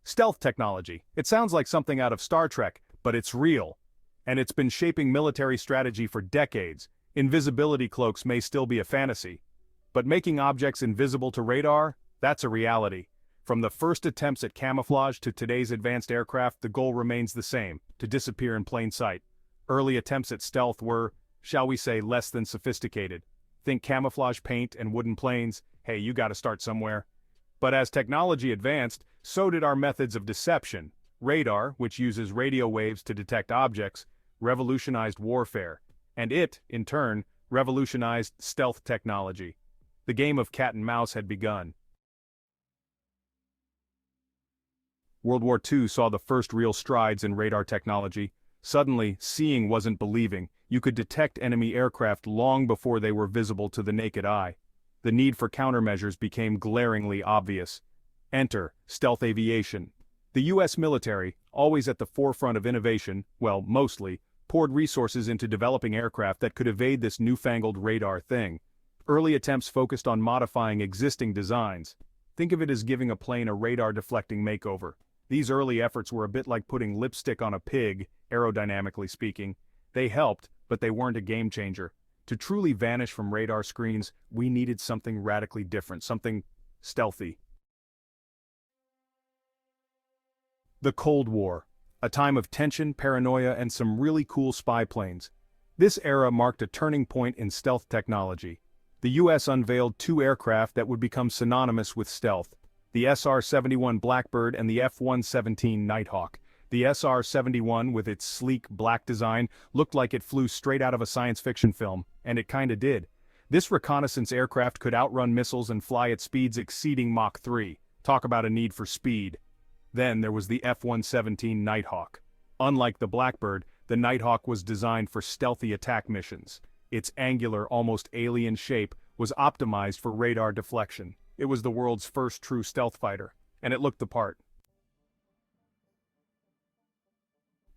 Stealth technology. It sounds like something out of Star Trek, but it's real. And it's been shaping military strategy for decades. Invisibility cloaks may still be a fantasy. But making objects invisible to radar? That's a reality. From the first attempts at camouflage to today's advanced aircraft, the goal remains the same: to disappear in plain sight. Early attempts at stealth were, shall we say, less than sophisticated. Think camouflage paint and wooden planes. Hey, you gotta start somewhere. But as technology advanced, so did our methods of deception. Radar, which uses radio waves to detect objects, revolutionized warfare. And it, in turn, revolutionized stealth technology. The game of cat and mouse had begun. World War II saw the first real strides in radar technology. Suddenly, seeing wasn't believing. You could detect enemy aircraft long before they were visible to the naked eye. The need for countermeasures became glaringly obvious. Enter stealth aviation. The US military, always at the forefront of innovation, well, mostly, poured resources into developing aircraft that could evade this newfangled radar thing. Early attempts focused on modifying existing designs. Think of it as giving a plane a radar-deflecting makeover. These early efforts were a bit like putting lipstick on a pig, aerodynamically speaking. They helped, but they weren't a game changer. To truly vanish from radar screens, we needed something radically different, something stealthy. The Cold War, a time of tension, paranoia, and some really cool spy planes. This era marked a turning point in stealth technology. The US unveiled two aircraft that would become synonymous with stealth: the SR-71 Blackbird and the F-117 Nighthawk. The SR-71, with its sleek black design, looked like it flew straight out of a science fiction film, and it kinda did. This reconnaissance aircraft could outrun missiles and fly at speeds exceeding Mach 3. Talk about a need for speed. Then there was the F-117 Nighthawk. Unlike the Blackbird, the Nighthawk was designed for stealthy attack missions. Its angular, almost alien shape was optimized for radar deflection. It was the world's first true stealth fighter, and it looked the part.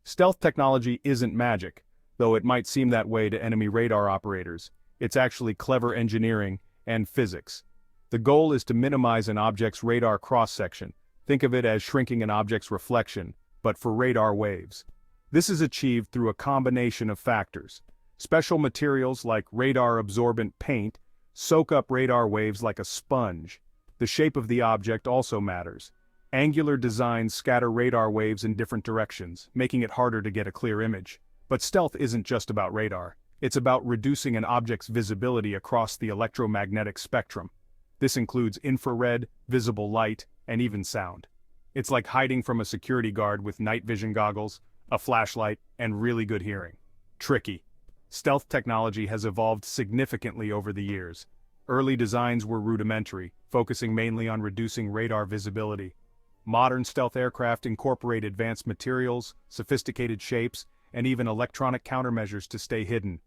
Stealth technology isn't magic, though it might seem that way to enemy radar operators. It's actually clever engineering and physics. The goal is to minimize an object's radar cross-section. Think of it as shrinking an object's reflection, but for radar waves. This is achieved through a combination of factors. Special materials like radar-absorbent paint soak up radar waves like a sponge. The shape of the object also matters. Angular designs scatter radar waves in different directions, making it harder to get a clear image. But stealth isn't just about radar. It's about reducing an object's visibility across the electromagnetic spectrum. This includes infrared, visible light, and even sound. It's like hiding from a security guard with night vision goggles, a flashlight, and really good hearing. Tricky. Stealth technology has evolved significantly over the years. Early designs were rudimentary, focusing mainly on reducing radar visibility. Modern stealth aircraft incorporate advanced materials, sophisticated shapes, and even electronic countermeasures to stay hidden.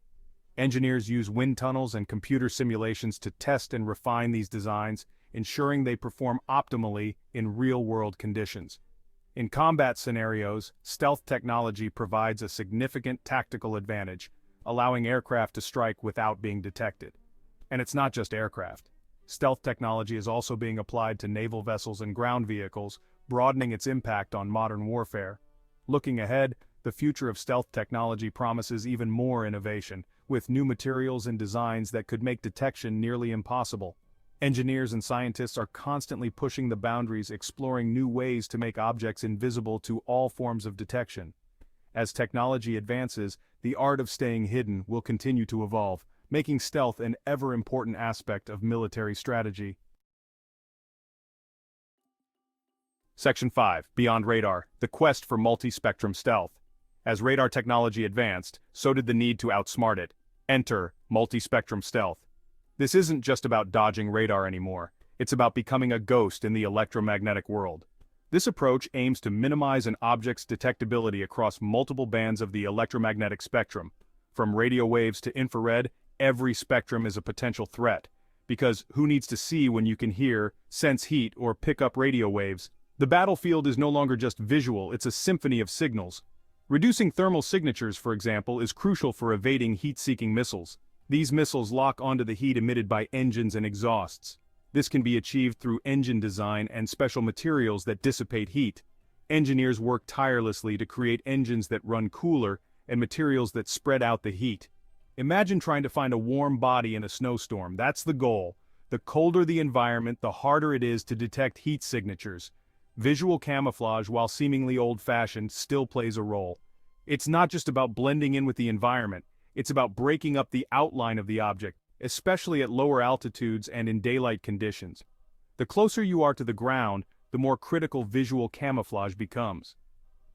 Engineers use wind tunnels and computer simulations to test and refine these designs, ensuring they perform optimally in real-world conditions. In combat scenarios, stealth technology provides a significant tactical advantage, allowing aircraft to strike without being detected. And it's not just aircraft. Stealth technology is also being applied to naval vessels and ground vehicles, broadening its impact on modern warfare. Looking ahead, the future of stealth technology promises even more innovation, with new materials and designs that could make detection nearly impossible. Engineers and scientists are constantly pushing the boundaries, exploring new ways to make objects invisible to all forms of detection. As technology advances, the art of staying hidden will continue to evolve, making stealth an ever-important aspect of military strategy. Section 5. Beyond Radar, the quest for multi-spectrum stealth. As radar technology advanced, so did the need to outsmart it. Enter multi-spectrum stealth. This isn't just about dodging radar anymore. It's about becoming a ghost in the electromagnetic world. This approach aims to minimize an object's detectability across multiple bands of the electromagnetic spectrum. From radio waves to infrared, every spectrum is a potential threat. Because who needs to see when you can hear, sense heat, or pick up radio waves? The battlefield is no longer just visual, it's a symphony of signals. Reducing thermal signatures, for example, is crucial for evading heat-seeking missiles. These missiles lock onto the heat emitted by engines and exhausts. This can be achieved through engine design and special materials that dissipate heat. Engineers work tirelessly to create engines that run cooler and materials that spread out the heat. Imagine trying to find a warm body in a snowstorm. That's the goal. The colder the environment, the harder it is to detect heat signatures. Visual camouflage, while seemingly old-fashioned, still plays a role. It's not just about blending in with the environment, it's about breaking up the outline of the object, especially at lower altitudes and in daylight conditions. The closer you are to the ground, the more critical visual camouflage becomes.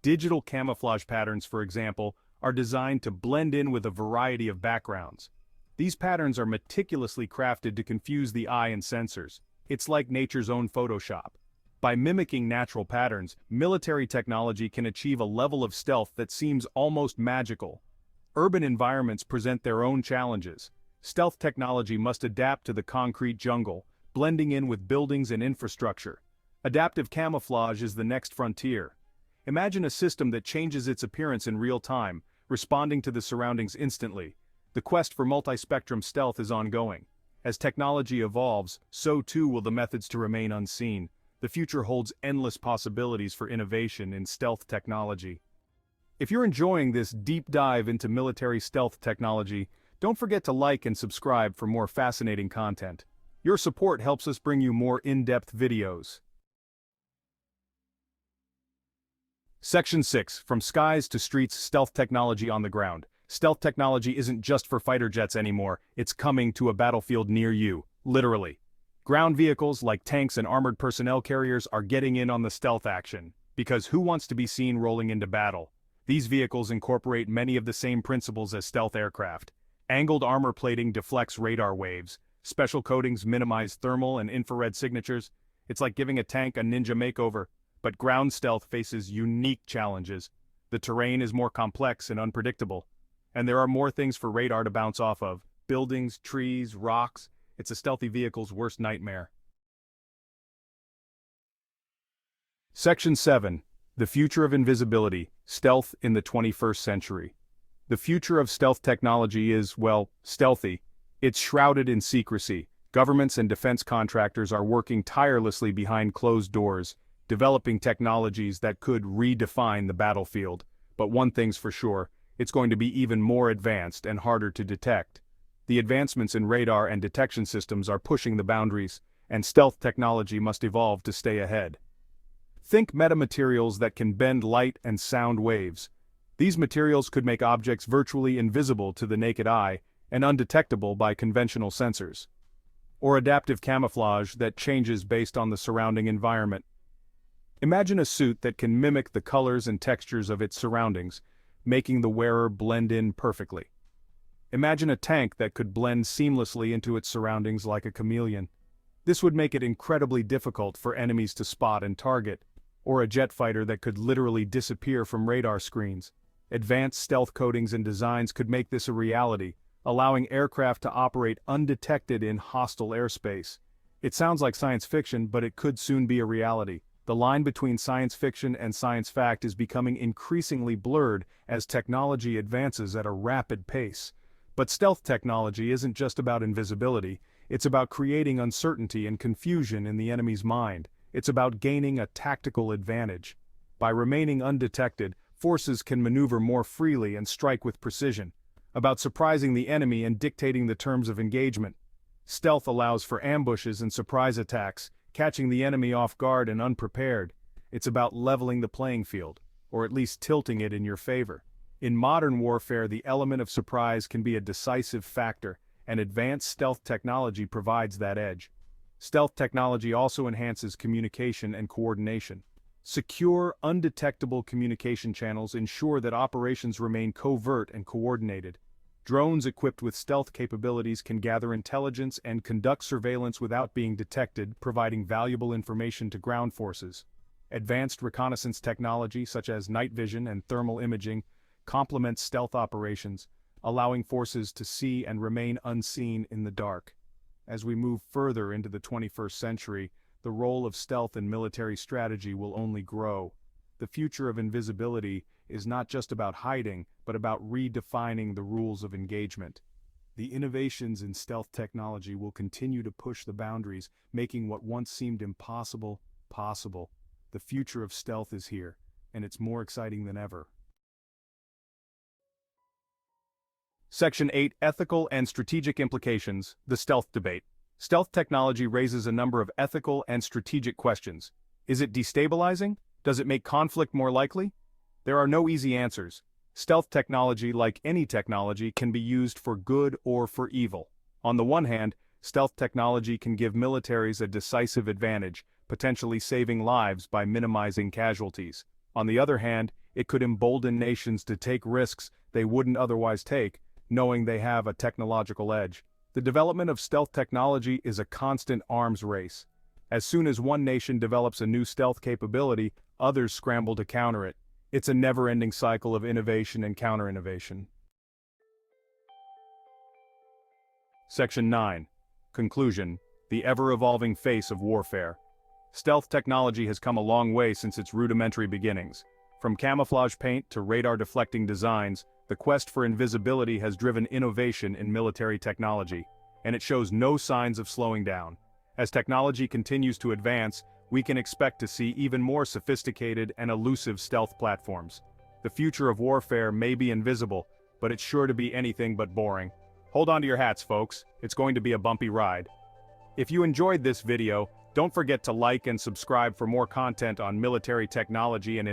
Digital camouflage patterns, for example, are designed to blend in with a variety of backgrounds. These patterns are meticulously crafted to confuse the eye and sensors. It's like nature's own Photoshop. By mimicking natural patterns, military technology can achieve a level of stealth that seems almost magical. Urban environments present their own challenges. Stealth technology must adapt to the concrete jungle, blending in with buildings and infrastructure. Adaptive camouflage is the next frontier. Imagine a system that changes its appearance in real time, responding to the surroundings instantly. The quest for multi-spectrum stealth is ongoing. As technology evolves, so too will the methods to remain unseen. The future holds endless possibilities for innovation in stealth technology. If you're enjoying this deep dive into military stealth technology, don't forget to like and subscribe for more fascinating content. Your support helps us bring you more in-depth videos. Section 6. From skies to streets, stealth technology on the ground. Stealth technology isn't just for fighter jets anymore, it's coming to a battlefield near you, literally. Ground vehicles like tanks and armored personnel carriers are getting in on the stealth action, because who wants to be seen rolling into battle? These vehicles incorporate many of the same principles as stealth aircraft. Angled armor plating deflects radar waves, special coatings minimize thermal and infrared signatures. It's like giving a tank a ninja makeover, but ground stealth faces unique challenges. The terrain is more complex and unpredictable, and there are more things for radar to bounce off of. Buildings, trees, rocks. It's a stealthy vehicle's worst nightmare. Section 7. The future of invisibility, stealth in the 21st century. The future of stealth technology is, well, stealthy. It's shrouded in secrecy. Governments and defense contractors are working tirelessly behind closed doors, developing technologies that could redefine the battlefield. But one thing's for sure, it's going to be even more advanced and harder to detect. The advancements in radar and detection systems are pushing the boundaries, and stealth technology must evolve to stay ahead. Think metamaterials that can bend light and sound waves. These materials could make objects virtually invisible to the naked eye and undetectable by conventional sensors. Or adaptive camouflage that changes based on the surrounding environment. Imagine a suit that can mimic the colors and textures of its surroundings, making the wearer blend in perfectly. Imagine a tank that could blend seamlessly into its surroundings like a chameleon. This would make it incredibly difficult for enemies to spot and target, or a jet fighter that could literally disappear from radar screens. Advanced stealth coatings and designs could make this a reality, allowing aircraft to operate undetected in hostile airspace. It sounds like science fiction, but it could soon be a reality. The line between science fiction and science fact is becoming increasingly blurred as technology advances at a rapid pace. But stealth technology isn't just about invisibility, it's about creating uncertainty and confusion in the enemy's mind. It's about gaining a tactical advantage. By remaining undetected, forces can maneuver more freely and strike with precision. About surprising the enemy and dictating the terms of engagement. Stealth allows for ambushes and surprise attacks, catching the enemy off guard and unprepared. It's about leveling the playing field, or at least tilting it in your favor. In modern warfare, the element of surprise can be a decisive factor, and advanced stealth technology provides that edge. Stealth technology also enhances communication and coordination. Secure, undetectable communication channels ensure that operations remain covert and coordinated. Drones equipped with stealth capabilities can gather intelligence and conduct surveillance without being detected, providing valuable information to ground forces. Advanced reconnaissance technology such as night vision and thermal imaging complements stealth operations, allowing forces to see and remain unseen in the dark. As we move further into the 21st century, the role of stealth in military strategy will only grow. The future of invisibility is not just about hiding, but about redefining the rules of engagement. The innovations in stealth technology will continue to push the boundaries, making what once seemed impossible, possible. The future of stealth is here, and it's more exciting than ever. Section 8: Ethical and Strategic Implications, the Stealth Debate. Stealth technology raises a number of ethical and strategic questions. Is it destabilizing? Does it make conflict more likely? There are no easy answers. Stealth technology, like any technology, can be used for good or for evil. On the one hand, stealth technology can give militaries a decisive advantage, potentially saving lives by minimizing casualties. On the other hand, it could embolden nations to take risks they wouldn't otherwise take, knowing they have a technological edge. The development of stealth technology is a constant arms race. As soon as one nation develops a new stealth capability, others scramble to counter it. It's a never-ending cycle of innovation and counter-innovation. Section 9. Conclusion: the ever-evolving face of warfare. Stealth technology has come a long way since its rudimentary beginnings. From camouflage paint to radar-deflecting designs, the quest for invisibility has driven innovation in military technology, and it shows no signs of slowing down. As technology continues to advance, we can expect to see even more sophisticated and elusive stealth platforms. The future of warfare may be invisible, but it's sure to be anything but boring. Hold on to your hats, folks. It's going to be a bumpy ride. If you enjoyed this video, don't forget to like and subscribe for more content on military technology and